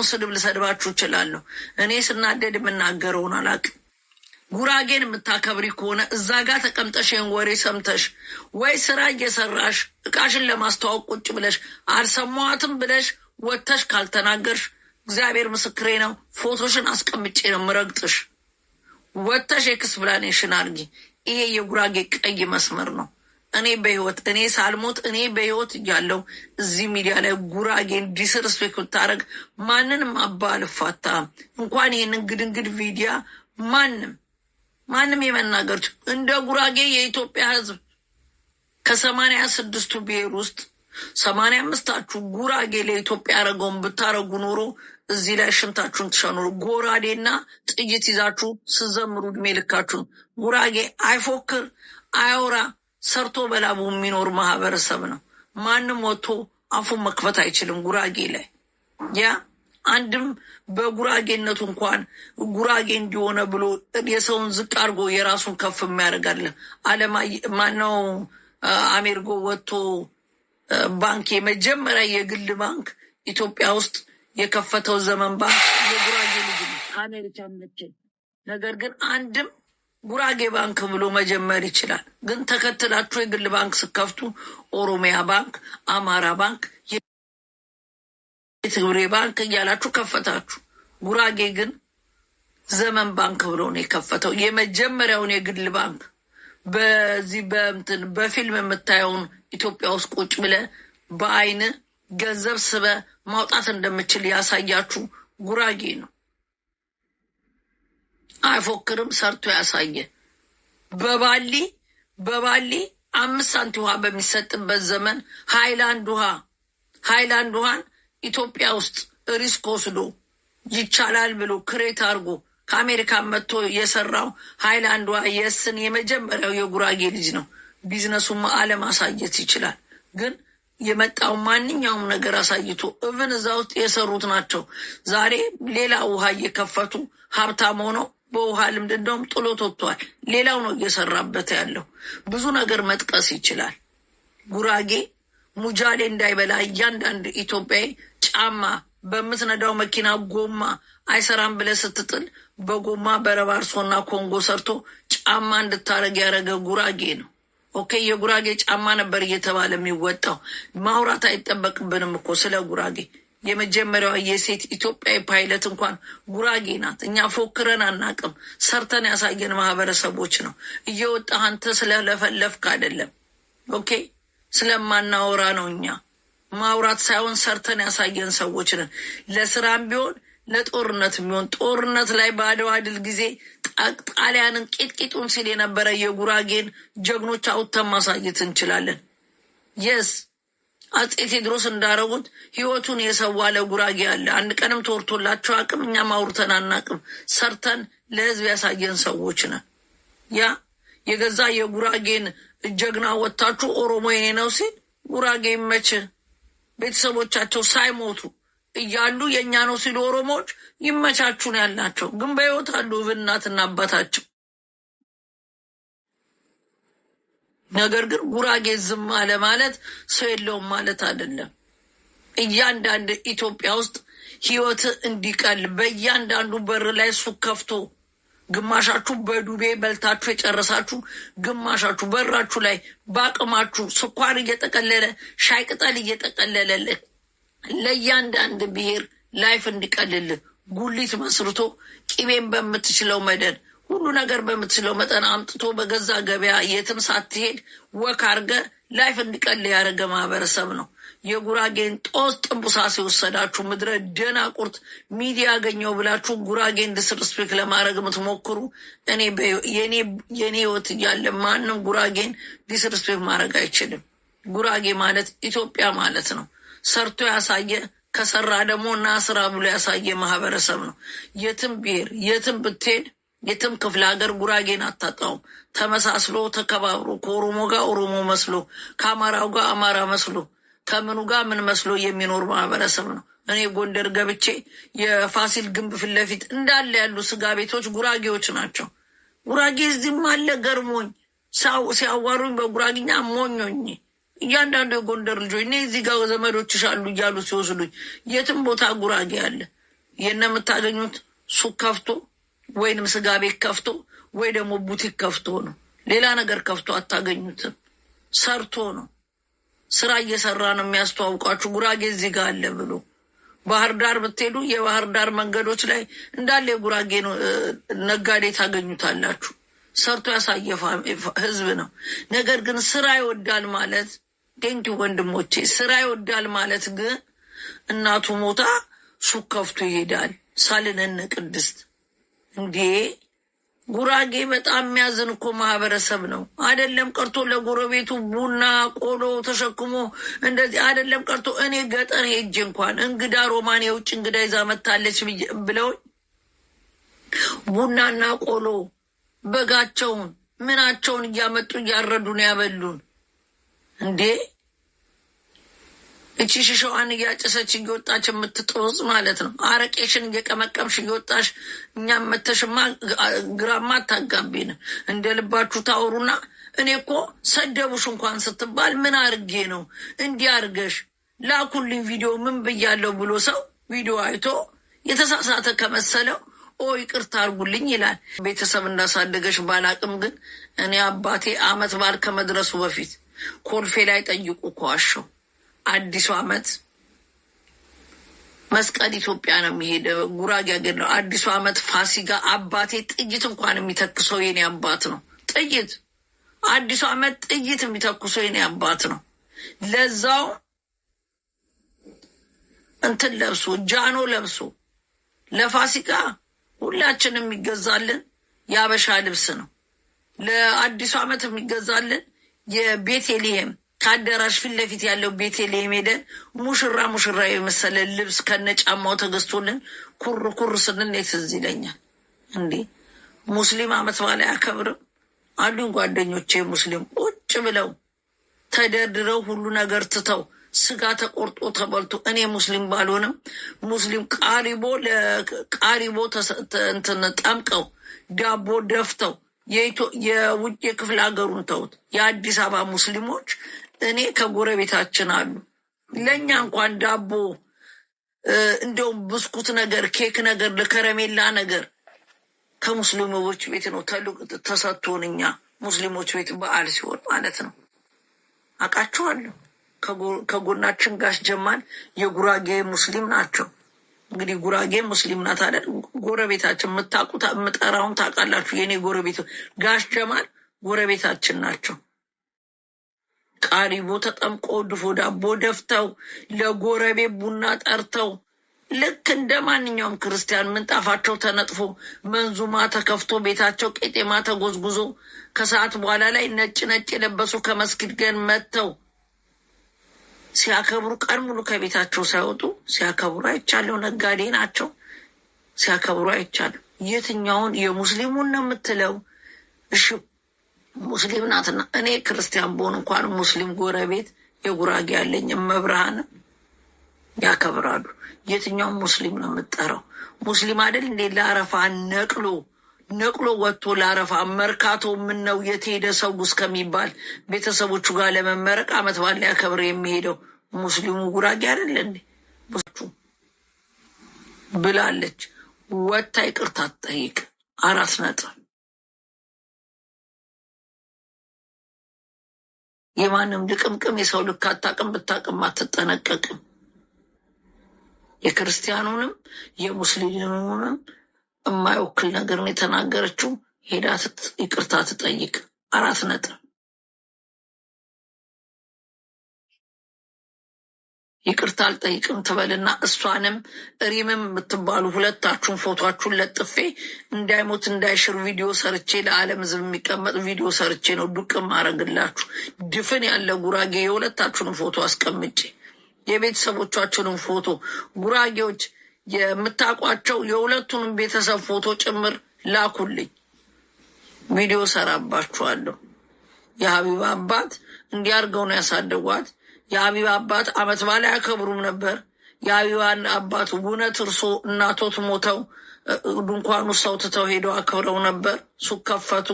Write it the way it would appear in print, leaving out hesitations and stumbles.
የፈለግነውን ስድብ ልሰድባችሁ እችላለሁ። እኔ ስናደድ የምናገረውን አላውቅም። ጉራጌን የምታከብሪ ከሆነ እዛ ጋር ተቀምጠሽ ይህን ወሬ ሰምተሽ ወይ ስራ እየሰራሽ እቃሽን ለማስተዋወቅ ቁጭ ብለሽ አልሰማዋትም ብለሽ ወጥተሽ ካልተናገርሽ እግዚአብሔር ምስክሬ ነው፣ ፎቶሽን አስቀምጬ ነው ምረግጥሽ። ወጥተሽ ኤክስፕላኔሽን አድርጊ። ይሄ የጉራጌ ቀይ መስመር ነው። እኔ በህይወት እኔ ሳልሞት እኔ በህይወት እያለው እዚህ ሚዲያ ላይ ጉራጌን ዲስርስፔክት ብታደርግ ማንንም አባ አልፋታም። እንኳን ይህንን ግድንግድ ቪዲያ ማንም የመናገር እንደ ጉራጌ የኢትዮጵያ ህዝብ ከ86ቱ ብሔር ውስጥ 85ታችሁ ጉራጌ ለኢትዮጵያ ያደረገውን ብታረጉ ኖሮ እዚህ ላይ ሽንታችሁን ትሸኑሩ። ጎራዴና ጥይት ይዛችሁ ስዘምሩ እድሜ ልካችሁን። ጉራጌ አይፎክር አያወራ፣ ሰርቶ በላቡ የሚኖር ማህበረሰብ ነው። ማንም ወጥቶ አፉን መክፈት አይችልም ጉራጌ ላይ። ያ አንድም በጉራጌነቱ እንኳን ጉራጌ እንዲሆነ ብሎ የሰውን ዝቅ አድርጎ የራሱን ከፍ የሚያደርጋለ ማነው? አሜሪጎ ወጥቶ ባንክ የመጀመሪያ የግል ባንክ ኢትዮጵያ ውስጥ የከፈተው ዘመን ባንክ የጉራጌ ልጅ ነው አሜሪካ መቼም። ነገር ግን አንድም ጉራጌ ባንክ ብሎ መጀመር ይችላል። ግን ተከትላችሁ የግል ባንክ ስከፍቱ ኦሮሚያ ባንክ፣ አማራ ባንክ፣ የትግሬ ባንክ እያላችሁ ከፈታችሁ። ጉራጌ ግን ዘመን ባንክ ብሎ ነው የከፈተው የመጀመሪያውን የግል ባንክ። በዚህ በፊልም የምታየውን ኢትዮጵያ ውስጥ ቁጭ ብለ በአይን ገንዘብ ስበ ማውጣት እንደምችል ያሳያችሁ ጉራጌ ነው። አይፎክርም፣ ሰርቶ ያሳየ። በባሊ 5 ሳንቲም ውሃ በሚሰጥበት ዘመን ሃይላንድ ውሃን ኢትዮጵያ ውስጥ ሪስክ ወስዶ ይቻላል ብሎ ክሬት አድርጎ ከአሜሪካን መጥቶ የሰራው ሃይላንድ ውሃ የስን የመጀመሪያው የጉራጌ ልጅ ነው። ቢዝነሱን ዓለም ማሳየት ይችላል። ግን የመጣው ማንኛውም ነገር አሳይቶ እብን እዛ ውስጥ የሰሩት ናቸው። ዛሬ ሌላ ውሃ እየከፈቱ ሀብታም ሆነው በውሃ ልምድ እንደውም ጥሎት ወጥቷል። ሌላው ነው እየሰራበት ያለው። ብዙ ነገር መጥቀስ ይችላል። ጉራጌ ሙጃሌ እንዳይበላ እያንዳንድ ኢትዮጵያዊ ጫማ በምትነዳው መኪና ጎማ አይሰራም ብለህ ስትጥል በጎማ በረባርሶና ኮንጎ ሰርቶ ጫማ እንድታረግ ያደረገ ጉራጌ ነው። ኦኬ፣ የጉራጌ ጫማ ነበር እየተባለ የሚወጣው። ማውራት አይጠበቅብንም እኮ ስለ ጉራጌ። የመጀመሪያዋ የሴት ኢትዮጵያዊ ፓይለት እንኳን ጉራጌ ናት። እኛ ፎክረን አናቅም፣ ሰርተን ያሳየን ማህበረሰቦች ነው። እየወጣህ አንተ ስለለፈለፍክ አይደለም። ኦኬ፣ ስለማናወራ ነው። እኛ ማውራት ሳይሆን ሰርተን ያሳየን ሰዎች ነን። ለስራም ቢሆን ለጦርነት ቢሆን ጦርነት ላይ በአድዋ ድል ጊዜ ጣሊያንን ቂጥቂጡን ሲል የነበረ የጉራጌን ጀግኖች አውጥተን ማሳየት እንችላለን። የስ አፄ ቴዎድሮስ እንዳረጉት ህይወቱን የሰዋ ለጉራጌ አለ። አንድ ቀንም ተወርቶላቸው አቅም እኛም አውርተን አናቅም። ሰርተን ለህዝብ ያሳየን ሰዎች ነን። ያ የገዛ የጉራጌን ጀግና ወጥታችሁ ኦሮሞ የኔ ነው ሲል ጉራጌ ይመች ቤተሰቦቻቸው ሳይሞቱ እያሉ የእኛ ነው ሲሉ ኦሮሞዎች ይመቻቹን ያልናቸው ግን በህይወት አሉ እናትና አባታቸው። ነገር ግን ጉራጌ ዝም አለ ማለት ሰው የለውም ማለት አይደለም። እያንዳንድ ኢትዮጵያ ውስጥ ህይወት እንዲቀል በእያንዳንዱ በር ላይ ሱቅ ከፍቶ ግማሻችሁ በዱቤ በልታችሁ የጨረሳችሁ፣ ግማሻችሁ በራችሁ ላይ በአቅማችሁ ስኳር እየጠቀለለ ሻይ ቅጠል እየጠቀለለ ለእያንዳንድ ብሔር ላይፍ እንዲቀልል ጉሊት መስርቶ ቂቤን በምትችለው መደን ሁሉ ነገር በምትችለው መጠን አምጥቶ በገዛ ገበያ የትም ሳትሄድ ወክ አርገ ላይፍ እንዲቀል ያደረገ ማህበረሰብ ነው። የጉራጌን ጦስ ጥንቡሳ ሲወሰዳችሁ ምድረ ደናቁርት ሚዲያ ያገኘው ብላችሁ ጉራጌን ዲስርስፔክት ለማድረግ የምትሞክሩ የኔ ህይወት እያለ ማንም ጉራጌን ዲስርስፔክት ማድረግ አይችልም። ጉራጌ ማለት ኢትዮጵያ ማለት ነው። ሰርቶ ያሳየ ከሰራ ደግሞ እና ስራ ብሎ ያሳየ ማህበረሰብ ነው። የትም ብሔር የትም ብትሄድ የትም ክፍለ ሀገር ጉራጌን አታጣውም። ተመሳስሎ ተከባብሮ ከኦሮሞ ጋር ኦሮሞ መስሎ ከአማራው ጋር አማራ መስሎ ከምኑ ጋር ምን መስሎ የሚኖር ማህበረሰብ ነው። እኔ ጎንደር ገብቼ የፋሲል ግንብ ፊት ለፊት እንዳለ ያሉ ስጋ ቤቶች ጉራጌዎች ናቸው። ጉራጌ እዚህም አለ ገርሞኝ ሲያዋሩኝ በጉራጌኛ ሞኞኝ እያንዳንዱ የጎንደር ልጆች እኔ እዚህ ጋር ዘመዶችሽ አሉ እያሉ ሲወስዱኝ የትም ቦታ ጉራጌ አለ። የምታገኙት ሱቅ ከፍቶ ወይንም ስጋ ቤት ከፍቶ ወይ ደግሞ ቡቲክ ከፍቶ ነው። ሌላ ነገር ከፍቶ አታገኙትም። ሰርቶ ነው። ስራ እየሰራ ነው የሚያስተዋውቃችሁ። ጉራጌ እዚህ ጋር አለ ብሎ ባህር ዳር ብትሄዱ የባህር ዳር መንገዶች ላይ እንዳለ የጉራጌ ነጋዴ ታገኙታላችሁ። ሰርቶ ያሳየፋ ህዝብ ነው። ነገር ግን ስራ ይወዳል ማለት ቴንኪ ወንድሞቼ፣ ስራ ይወዳል ማለት ግን እናቱ ሞታ ሱቅ ከፍቶ ይሄዳል። ሳልነን ቅድስት እንዴ! ጉራጌ በጣም የሚያዝን እኮ ማህበረሰብ ነው። አይደለም ቀርቶ ለጎረቤቱ ቡና ቆሎ ተሸክሞ እንደዚህ አይደለም ቀርቶ እኔ ገጠር ሄጄ እንኳን እንግዳ ሮማን የውጭ እንግዳ ይዛ መታለች ብለው ቡናና ቆሎ በጋቸውን ምናቸውን እያመጡ እያረዱን ያበሉን እንዴ! እቺ ሽሻዋን እያጨሰች እየወጣች የምትጦዝ ማለት ነው። አረቄሽን እየቀመቀምሽ እየወጣሽ እኛም መተሽማ ግራማ አታጋቢን። እንደ ልባችሁ ታወሩና እኔ እኮ ሰደቡሽ እንኳን ስትባል ምን አርጌ ነው እንዲህ አርገሽ ላኩልኝ ቪዲዮ ምን ብያለሁ ብሎ ሰው ቪዲዮ አይቶ የተሳሳተ ከመሰለው ይቅርታ አርጉልኝ ይላል። ቤተሰብ እንዳሳደገሽ ባላቅም ግን እኔ አባቴ አመት በዓል ከመድረሱ በፊት ኮልፌ ላይ ጠይቁ ከዋሸው አዲሱ አመት መስቀል ኢትዮጵያ ነው የሚሄደው። ጉራጌ ሀገር ነው። አዲሱ አመት ፋሲካ አባቴ ጥይት እንኳን የሚተክሰው የኔ አባት ነው። ጥይት አዲሱ አመት ጥይት የሚተኩሰው የኔ አባት ነው። ለዛው እንትን ለብሶ ጃኖ ለብሶ ለፋሲካ ሁላችንም የሚገዛልን የአበሻ ልብስ ነው። ለአዲሱ አመት የሚገዛልን የቤተልሔም ከአዳራሽ ፊት ለፊት ያለው ቤተልሔም ሄደን ሙሽራ የመሰለ ልብስ ከነጫማው ተገዝቶልን ኩር ኩር ስንል ትዝ ይለኛል። እንዴ ሙስሊም አመት በዓል አያከብርም አሉኝ ጓደኞቼ። ሙስሊም ቁጭ ብለው ተደርድረው ሁሉ ነገር ትተው ስጋ ተቆርጦ ተበልቶ እኔ ሙስሊም ባልሆንም ሙስሊም ቃሪቦ እንትን ጠምቀው ዳቦ ደፍተው የውጭ የክፍለ ሀገሩን ተውት። የአዲስ አበባ ሙስሊሞች እኔ ከጎረቤታችን አሉ ለእኛ እንኳን ዳቦ እንደውም ብስኩት ነገር ኬክ ነገር ለከረሜላ ነገር ከሙስሊሞች ቤት ነው ተሰጥቶን እኛ ሙስሊሞች ቤት በዓል ሲሆን ማለት ነው። አውቃቸዋለሁ። ከጎናችን ጋሽ ጀማል የጉራጌ ሙስሊም ናቸው። እንግዲህ ጉራጌ ሙስሊም ናት አይደል? ጎረቤታችን የምታውቁት የምጠራውን ታውቃላችሁ። የኔ ጎረቤት ጋሽ ጀማል ጎረቤታችን ናቸው። ቃሪቦ ተጠምቆ ድፎ ዳቦ ደፍተው ለጎረቤት ቡና ጠርተው ልክ እንደ ማንኛውም ክርስቲያን ምንጣፋቸው ተነጥፎ መንዙማ ተከፍቶ ቤታቸው ቄጤማ ተጎዝጉዞ ከሰዓት በኋላ ላይ ነጭ የለበሱ ከመስጊድ ገን መጥተው ሲያከብሩ ቀን ሙሉ ከቤታቸው ሳይወጡ ሲያከብሩ አይቻለሁ። ነጋዴ ናቸው። ሲያከብሩ አይቻለሁ። የትኛውን የሙስሊሙን ነው የምትለው? እሺ ሙስሊም ናትና እኔ ክርስቲያን በሆን እንኳን ሙስሊም ጎረቤት የጉራጌ ያለኝ መብርሃን ያከብራሉ። የትኛውን ሙስሊም ነው የምጠራው? ሙስሊም አይደል እንዴ? ለአረፋ ነቅሎ ወጥቶ ለአረፋ መርካቶ ምነው የትሄደ ሰው እስከሚባል ቤተሰቦቹ ጋር ለመመረቅ አመት በዓል ያከብር የሚሄደው ሙስሊሙ ጉራጌ አይደል እንዴ? ብላለች። ወታ ይቅርታ ትጠይቅ። 4 ነጥብ። የማንም ልቅምቅም የሰው ልክ አታቅም፣ ብታቅም አትጠነቀቅም። የክርስቲያኑንም የሙስሊሙንም የማይወክል ነገር ነው የተናገረችው። ሄዳ ይቅርታ ትጠይቅ። 4 ነጥብ። ይቅርታ አልጠይቅም ትበልና እሷንም ሪምም የምትባሉ ሁለታችሁን ፎቶችሁን ለጥፌ እንዳይሞት እንዳይሽር ቪዲዮ ሰርቼ ለዓለም ሕዝብ የሚቀመጥ ቪዲዮ ሰርቼ ነው ዱቅም አረግላችሁ። ድፍን ያለ ጉራጌ የሁለታችሁንም ፎቶ አስቀምጬ የቤተሰቦቻችሁንም ፎቶ ጉራጌዎች የምታውቋቸው የሁለቱንም ቤተሰብ ፎቶ ጭምር ላኩልኝ። ቪዲዮ ሰራባችኋለሁ። የሀቢባ አባት እንዲያርገው ነው ያሳደጓት። የሀቢባ አባት አመት በዓል አያከብሩም ነበር። የሀቢባን አባት እውነት እርሶ እናቶት ሞተው ድንኳኑ ሰው ትተው ሄደው አክብረው ነበር። ሱቅ ከፈቱ።